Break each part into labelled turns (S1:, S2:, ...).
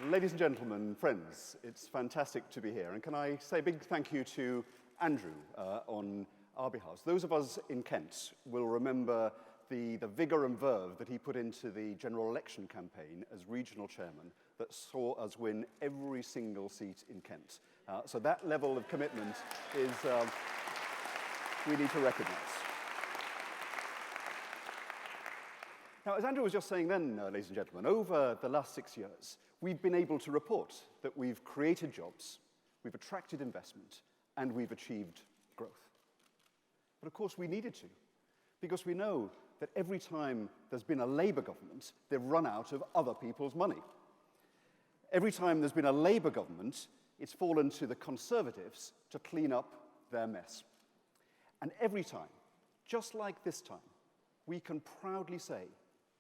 S1: Ladies and gentlemen, friends, it's fantastic to be here. And can I say a big thank you to Andrew on our behalf. Those of us in Kent will remember the vigour and verve that he put into the general election campaign as regional chairman that saw us win every single seat in Kent. So that level of commitment is, we need to recognise. Now, as Andrew was just saying then, ladies and gentlemen, over the last 6 years, we've been able to report that we've created jobs, we've attracted investment, and we've achieved growth. But of course, we needed to, because we know that every time there's been a Labour government, they've run out of other people's money. Every time there's been a Labour government, it's fallen to the Conservatives to clean up their mess. And every time, just like this time, we can proudly say,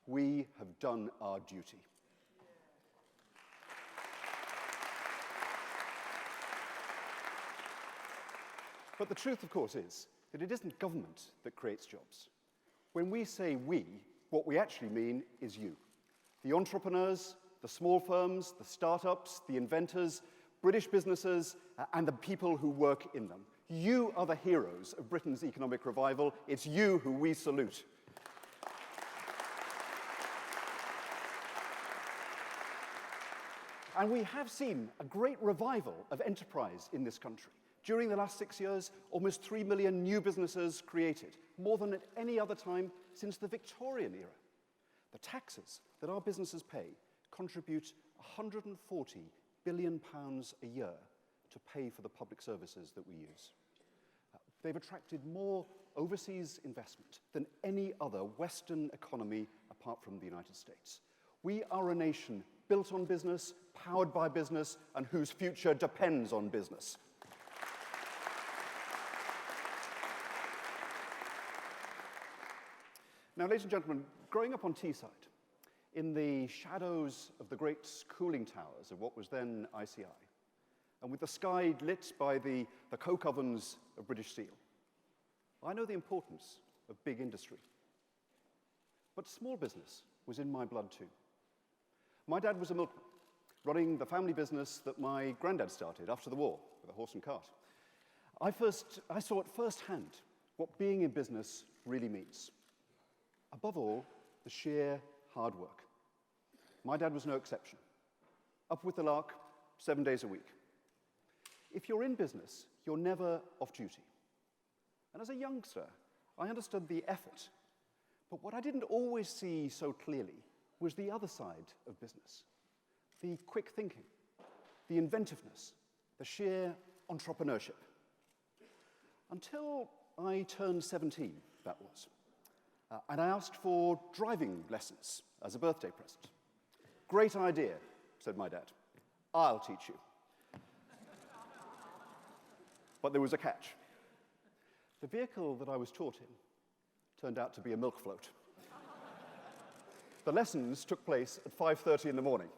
S1: we have done our duty. But the truth, of course, is that it isn't government that creates jobs. When we say we, what we actually mean is you. The entrepreneurs, the small firms, the startups, the inventors, British businesses, and the people who work in them. You are the heroes of Britain's economic revival. It's you who we salute. And we have seen a great revival of enterprise in this country. During the last 6 years, almost 3 million new businesses created, more than at any other time since the Victorian era. The taxes that our businesses pay contribute £140 billion a year to pay for the public services that we use. They've attracted more overseas investment than any other Western economy apart from the United States. We are a nation built on business, powered by business, and whose future depends on business. Now, ladies and gentlemen, growing up on Teesside, in the shadows of the great cooling towers of what was then ICI, and with the sky lit by the coke ovens of British Steel, I know the importance of big industry. But small business was in my blood too. My dad was a milkman, running the family business that my granddad started after the war with a horse and cart. I saw at firsthand what being in business really means. Above all, the sheer hard work. My dad was no exception. Up with the lark, 7 days a week. If you're in business, you're never off duty. And as a youngster, I understood the effort. But what I didn't always see so clearly was the other side of business. The quick thinking, the inventiveness, the sheer entrepreneurship. Until I turned 17, that was. And I asked for driving lessons as a birthday present. Great idea, said my dad. I'll teach you. But there was a catch. The vehicle that I was taught in turned out to be a milk float. The lessons took place at 5:30 in the morning.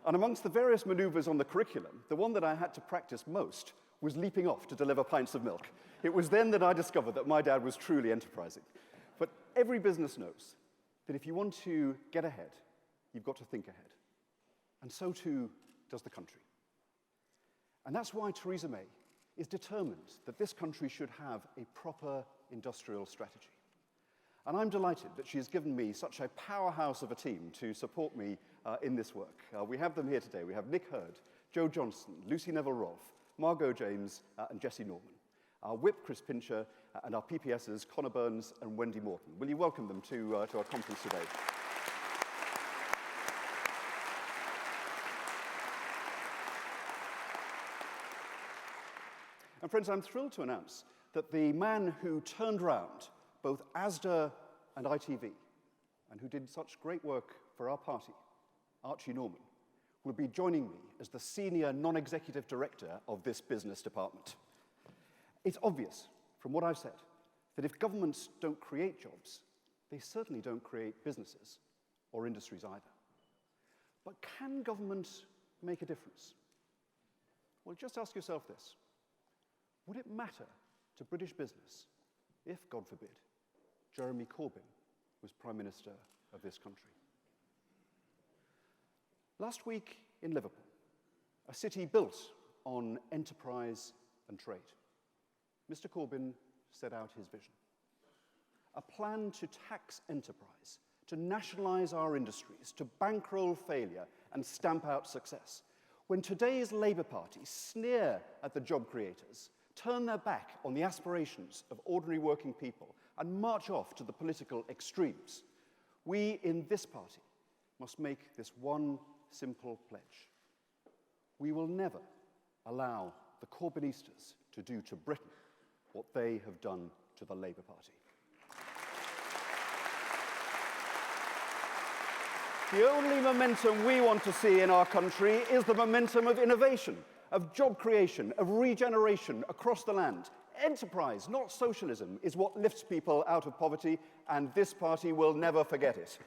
S1: And amongst the various maneuvers on the curriculum, the one that I had to practice most was leaping off to deliver pints of milk. It was then that I discovered that my dad was truly enterprising. But every business knows that if you want to get ahead, you've got to think ahead. And so too does the country. And that's why Theresa May is determined that this country should have a proper industrial strategy. And I'm delighted that she has given me such a powerhouse of a team to support me in this work. We have them here today. We have Nick Hurd, Joe Johnson, Lucy Neville-Rolfe, Margot James, and Jessie Norman. Our whip, Chris Pincher, and our PPSs, Connor Burns and Wendy Morton. Will you welcome them to our conference today? And friends, I'm thrilled to announce that the man who turned round both Asda and ITV, and who did such great work for our party, Archie Norman, will be joining me as the senior non-executive director of this business department. It's obvious from what I've said that if governments don't create jobs, they certainly don't create businesses or industries either. But can government make a difference? Well, just ask yourself this. Would it matter to British business if, God forbid, Jeremy Corbyn was Prime Minister of this country? Last week in Liverpool, a city built on enterprise and trade. Mr. Corbyn set out his vision. A plan to tax enterprise, to nationalise our industries, to bankroll failure and stamp out success. When today's Labour Party sneer at the job creators, turn their back on the aspirations of ordinary working people and march off to the political extremes, we in this party must make this one simple pledge. We will never allow the Corbynistas to do to Britain what they have done to the Labour Party. The only momentum we want to see in our country is the momentum of innovation, of job creation, of regeneration across the land. Enterprise, not socialism, is what lifts people out of poverty, and this party will never forget it.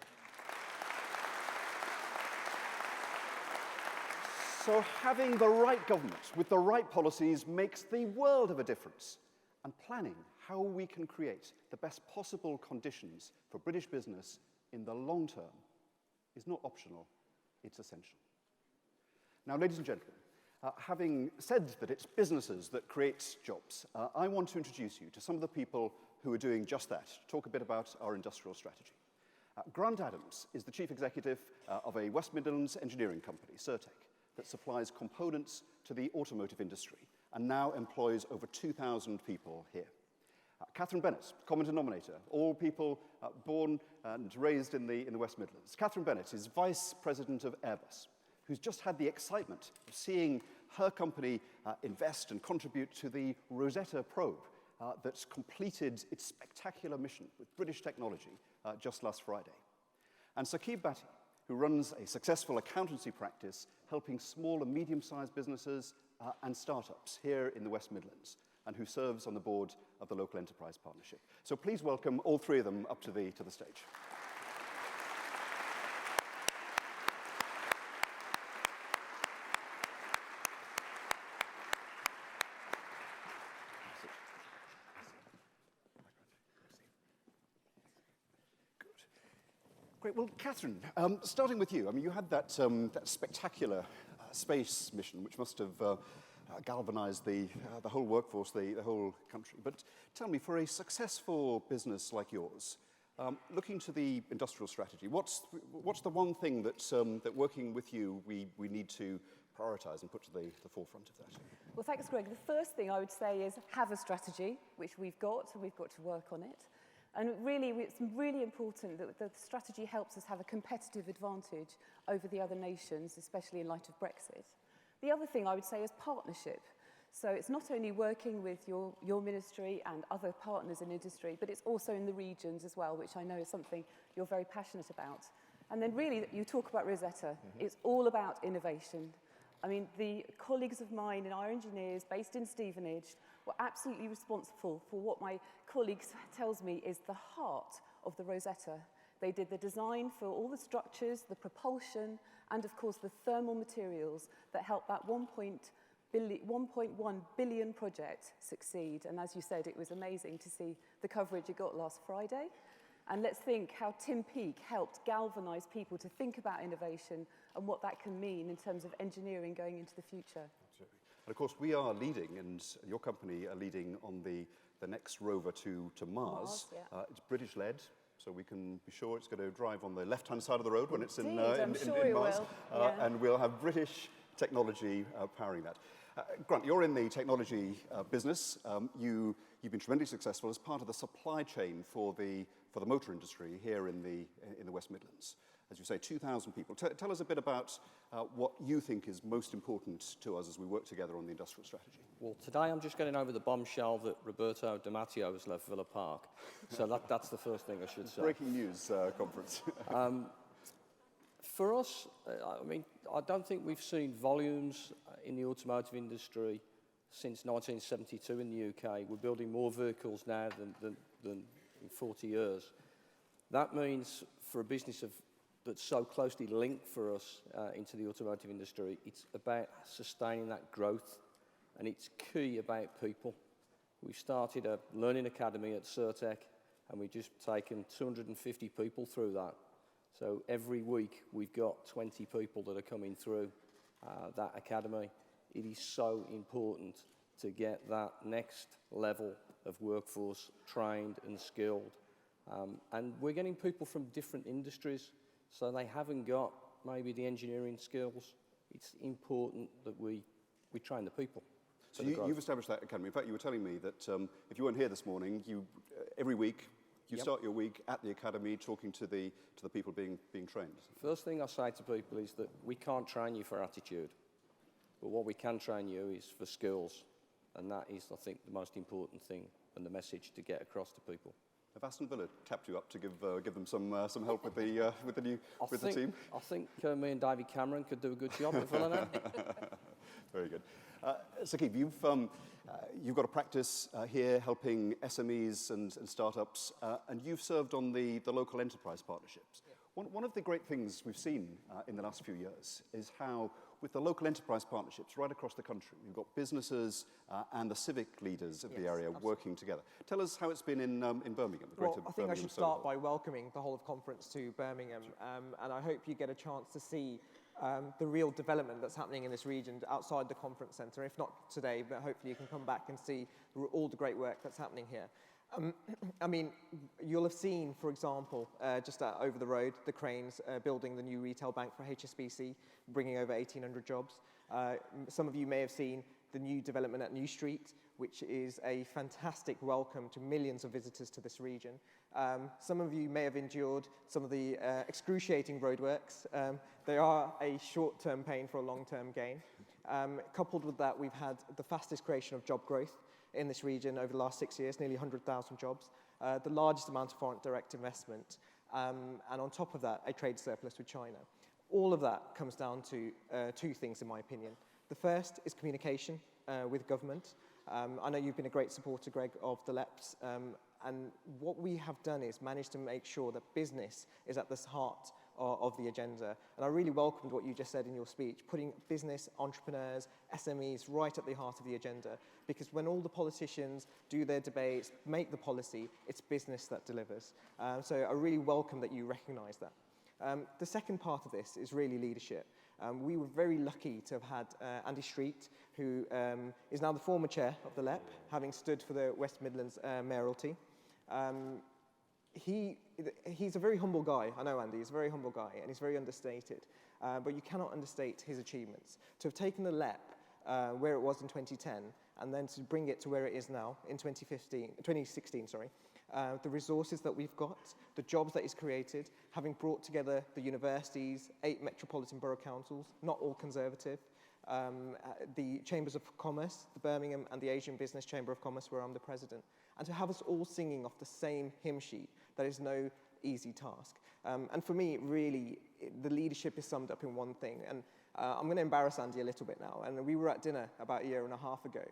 S1: So having the right government with the right policies makes the world of a difference. And planning how we can create the best possible conditions for British business in the long term is not optional, it's essential. Now, ladies and gentlemen, having said that it's businesses that create jobs, I want to introduce you to some of the people who are doing just that, to talk a bit about our industrial strategy. Grant Adams is the chief executive of a West Midlands engineering company, Cirtec, that supplies components to the automotive industry and now employs over 2,000 people here. Catherine Bennett, common denominator, all people born and raised in the West Midlands. Catherine Bennett is vice president of Airbus, who's just had the excitement of seeing her company invest and contribute to the Rosetta probe that's completed its spectacular mission with British technology just last Friday. And Saqib Bhatti, who runs a successful accountancy practice helping small and medium-sized businesses and startups here in the West Midlands, and who serves on the board of the Local Enterprise Partnership. So please welcome all three of them up to the stage. Great. Well, Catherine, starting with you. I mean, you had that spectacular space mission, which must have galvanized the whole workforce, the whole country. But tell me, for a successful business like yours, looking to the industrial strategy, what's the one thing that working with you we need to prioritize and put to the forefront of that?
S2: Well, thanks, Greg. The first thing I would say is have a strategy, which we've got, and we've got to work on it. And really, it's really important that the strategy helps us have a competitive advantage over the other nations, especially in light of Brexit. The other thing I would say is partnership. So it's not only working with your ministry and other partners in industry, but it's also in the regions as well, which I know is something you're very passionate about. And then really, you talk about Rosetta. Mm-hmm. It's all about innovation. I mean, the colleagues of mine and our engineers based in Stevenage were absolutely responsible for what my colleagues tells me is the heart of the Rosetta. They did the design for all the structures, the propulsion, and of course the thermal materials that helped that 1.1 billion project succeed. And as you said, it was amazing to see the coverage it got last Friday. And let's think how Tim Peake helped galvanise people to think about innovation and what that can mean in terms of engineering going into the future.
S1: Absolutely. And of course, we are leading, and your company are leading on the next rover to Mars. Yeah. It's British-led, so we can be sure it's going to drive on the left-hand side of the road when it's in Mars.
S2: Yeah.
S1: And we'll have British technology powering that. Grant, you're in the technology business. You've been tremendously successful as part of the supply chain for the motor industry here in the West Midlands. As you say, 2,000 people. Tell us a bit about what you think is most important to us as we work together on the industrial strategy.
S3: Well, today I'm just getting over the bombshell that Roberto Di Matteo has left Villa Park. So that's the first thing I should say.
S1: Breaking news conference.
S3: For us, I mean, I don't think we've seen volumes in the automotive industry since 1972 in the UK. We're building more vehicles now than in 40 years. That means for a business that's so closely linked for us into the automotive industry, it's about sustaining that growth, and it's key about people. We've started a learning academy at Cirtec, and we've just taken 250 people through that. So every week we've got 20 people that are coming through that academy. It is so important to get that next level of workforce trained and skilled. And we're getting people from different industries, so they haven't got maybe the engineering skills. It's important that we train the people.
S1: So you've established that academy. In fact, you were telling me that if you weren't here this morning, every week you start your week at the academy talking to the people being trained.
S3: First thing I say to people is that we can't train you for attitude, but what we can train you is for skills, and that is, I think, the most important thing and the message to get across to people.
S1: Have Aston Villa tapped you up to give them some help with the team?
S3: I think me and David Cameron could do a good job at Villa now.
S1: Very good. Saqib, you've got a practice here helping SMEs and startups, and you've served on the local enterprise partnerships. Yeah. One of the great things we've seen in the last few years is how, with the local enterprise partnerships right across the country, we've got businesses and the civic leaders of the area working together. Tell us how it's been in Birmingham, the greater
S4: Well, I think I should start by welcoming the whole of conference to Birmingham, and I hope you get a chance to see the real development that's happening in this region outside the conference centre, if not today, but hopefully you can come back and see all the great work that's happening here. I mean, you'll have seen, for example, just over the road, the cranes building the new retail bank for HSBC, bringing over 1,800 jobs. Some of you may have seen the new development at New Street, which is a fantastic welcome to millions of visitors to this region. Some of you may have endured some of the excruciating roadworks. They are a short-term pain for a long-term gain. Coupled with that, we've had the fastest creation of job growth in this region over the last 6 years, nearly 100,000 jobs, the largest amount of foreign direct investment, and on top of that, a trade surplus with China. All of that comes down to two things, in my opinion. The first is communication with government. I know you've been a great supporter, Greg, of the LEPs, and what we have done is managed to make sure that business is at the heart of the agenda. And I really welcomed what you just said in your speech, putting business, entrepreneurs, SMEs right at the heart of the agenda. Because when all the politicians do their debates, make the policy, it's business that delivers. So I really welcome that you recognise that. The second part of this is really leadership. We were very lucky to have had Andy Street, who is now the former chair of the LEP, having stood for the West Midlands mayoralty. He's a very humble guy. I know Andy, he's a very humble guy, and he's very understated. But you cannot understate his achievements. To have taken the LEP where it was in 2010, and then to bring it to where it is now in 2016, the resources that we've got, the jobs that he's created, having brought together the universities, 8 metropolitan borough councils, not all conservative, the chambers of commerce, the Birmingham and the Asian Business Chamber of Commerce, where I'm the president, and to have us all singing off the same hymn sheet, that is no easy task. And for me, really, the leadership is summed up in one thing. And I'm going to embarrass Andy a little bit now. And we were at dinner about a year and a half ago,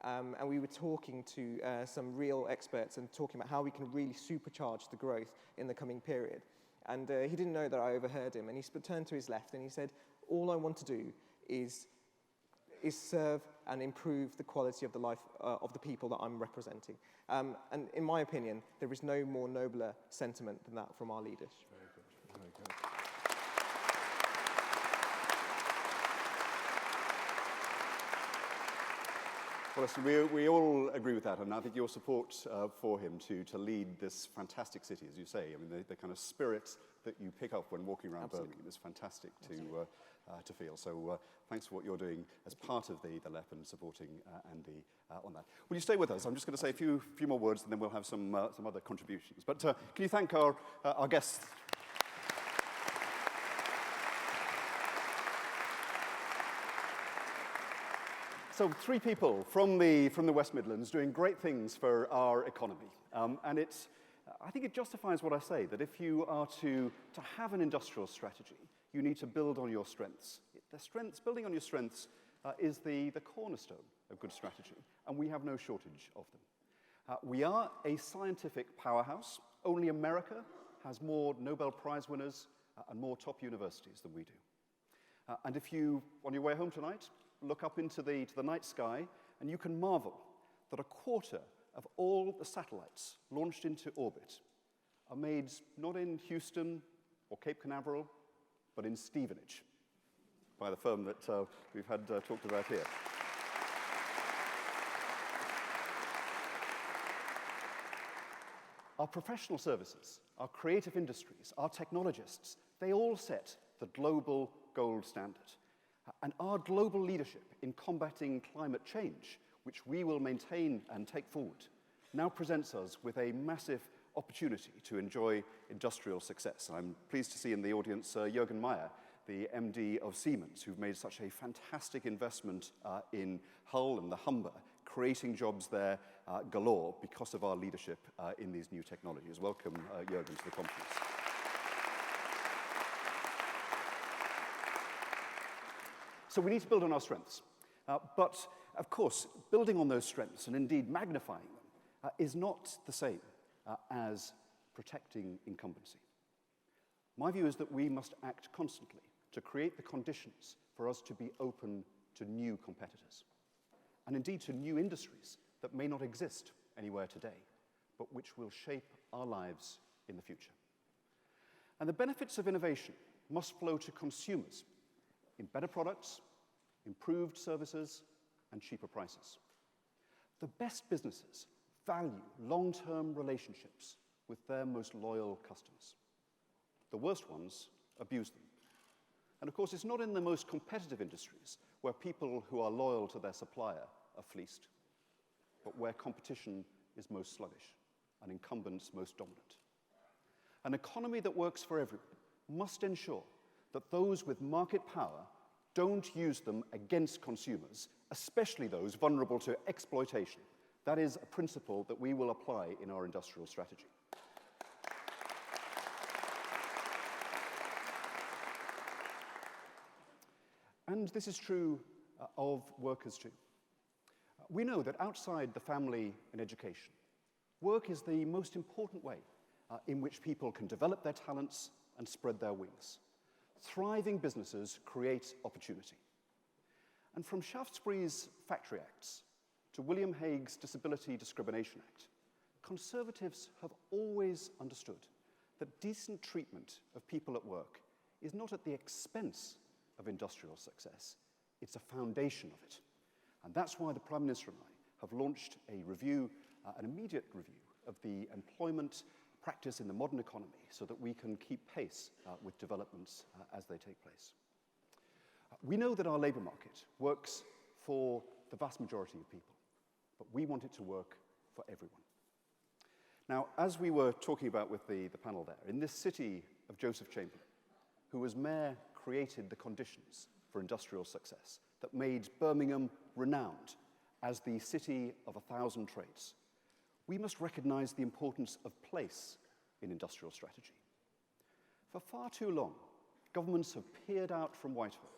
S4: and we were talking to some real experts and talking about how we can really supercharge the growth in the coming period. And he didn't know that I overheard him, and he turned to his left and he said, all I want to do is serve and improve the quality of the life of the people that I'm representing. And in my opinion, there is no more nobler sentiment than that from our leaders.
S1: Very good, very good. Well, listen, we all agree with that, and I think your support for him to lead this fantastic city, as you say, I mean, the kind of spirit that you pick up when walking around Birmingham is fantastic to feel. So thanks for what you're doing as part of the LEP and supporting Andy on that. Will you stay with us? I'm just going to say a few more words, and then we'll have some other contributions. But can you thank our guests? So 3 people from the West Midlands doing great things for our economy. And I think it justifies what I say, that if you are to have an industrial strategy, you need to build on your strengths. Building on your strengths is the cornerstone of good strategy, and we have no shortage of them. We are a scientific powerhouse. Only America has more Nobel Prize winners and more top universities than we do. And if you, on your way home tonight, look up into the night sky, and you can marvel that a quarter of all the satellites launched into orbit are made not in Houston or Cape Canaveral, but in Stevenage. by the firm that we've had talked about here. Our professional services, our creative industries, our technologists, they all set the global gold standard. And our global leadership in combating climate change, which we will maintain and take forward, now presents us with a massive opportunity to enjoy industrial success. I'm pleased to see in the audience Jürgen Meyer, the MD of Siemens, who've made such a fantastic investment in Hull and the Humber, creating jobs there galore because of our leadership in these new technologies. Welcome, Jürgen, to the conference. So we need to build on our strengths. But, of course, building on those strengths, and indeed magnifying them, is not the same as protecting incumbency. My view is that we must act constantly to create the conditions for us to be open to new competitors, and indeed to new industries that may not exist anywhere today, but which will shape our lives in the future. And the benefits of innovation must flow to consumers in better products, improved services, and cheaper prices. The best businesses value long-term relationships with their most loyal customers. The worst ones abuse them. And of course, it's not in the most competitive industries where people who are loyal to their supplier are fleeced, but where competition is most sluggish and incumbents most dominant. An economy that works for everyone must ensure that those with market power don't use them against consumers, especially those vulnerable to exploitation. That is a principle that we will apply in our industrial strategy. And this is true of workers too. We know that outside the family and education, work is the most important way in which people can develop their talents and spread their wings. Thriving businesses create opportunity. And from Shaftesbury's Factory Acts to William Hague's Disability Discrimination Act, conservatives have always understood that decent treatment of people at work is not at the expense of industrial success, it's a foundation of it. And that's why the Prime Minister and I have launched a review, an immediate review of the employment practice in the modern economy so that we can keep pace with developments as they take place. We know that our labour market works for the vast majority of people, but we want it to work for everyone. Now, as we were talking about with the panel there, in this city of Joseph Chamberlain, who as mayor created the conditions for industrial success that made Birmingham renowned as the city of 1,000 trades, we must recognise the importance of place in industrial strategy. For far too long, governments have peered out from Whitehall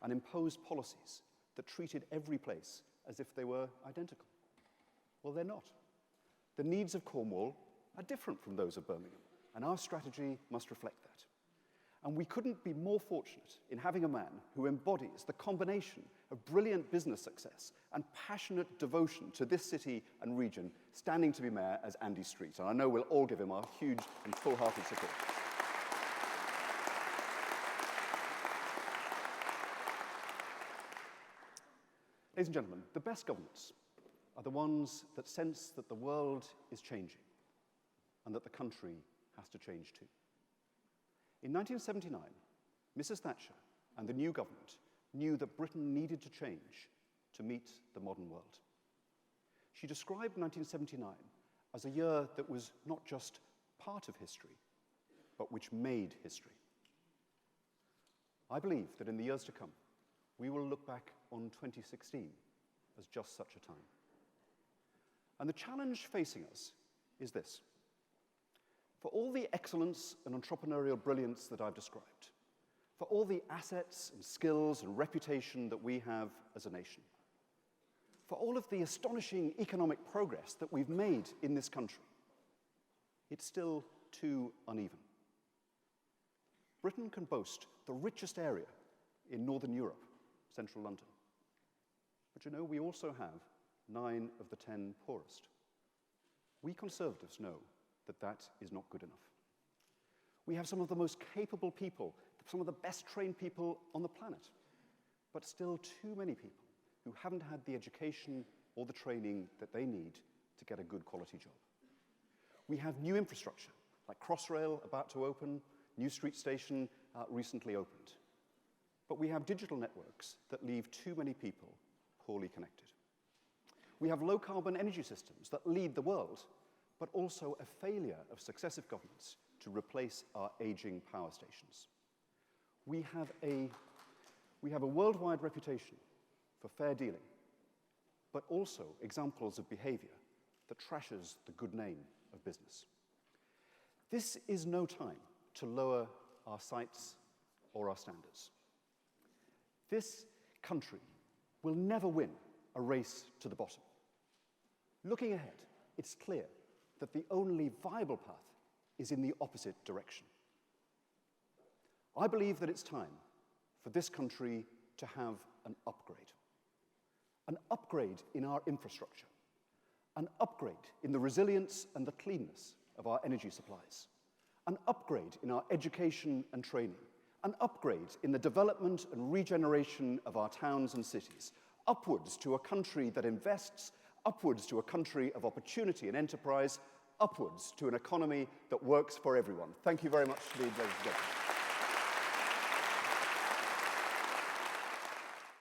S1: and imposed policies that treated every place as if they were identical. Well, they're not. The needs of Cornwall are different from those of Birmingham, and our strategy must reflect that. And we couldn't be more fortunate in having a man who embodies the combination of brilliant business success and passionate devotion to this city and region standing to be mayor as Andy Street. And I know we'll all give him our huge and full-hearted support. Ladies and gentlemen, the best governments are the ones that sense that the world is changing and that the country has to change too. In 1979, Mrs. Thatcher and the new government knew that Britain needed to change to meet the modern world. She described 1979 as a year that was not just part of history, but which made history. I believe that in the years to come, we will look back on 2016 as just such a time. And the challenge facing us is this. For all the excellence and entrepreneurial brilliance that I've described, for all the assets and skills and reputation that we have as a nation, for all of the astonishing economic progress that we've made in this country, it's still too uneven. Britain can boast the richest area in Northern Europe, central London. But you know, we also have 9 of the 10 poorest. We Conservatives know that that is not good enough. We have some of the most capable people, some of the best trained people on the planet, but still too many people who haven't had the education or the training that they need to get a good quality job. We have new infrastructure, like Crossrail about to open, New Street Station recently opened. But we have digital networks that leave too many people poorly connected. We have low-carbon energy systems that lead the world, but also a failure of successive governments to replace our aging power stations. We have a worldwide reputation for fair dealing, but also examples of behavior that trashes the good name of business. This is no time to lower our sights or our standards. This country will never win a race to the bottom. Looking ahead, it's clear that the only viable path is in the opposite direction. I believe that it's time for this country to have an upgrade in our infrastructure, an upgrade in the resilience and the cleanness of our energy supplies, an upgrade in our education and training, an upgrade in the development and regeneration of our towns and cities, upwards to a country that invests, upwards to a country of opportunity and enterprise, upwards to an economy that works for everyone. Thank you very much indeed, ladies and gentlemen.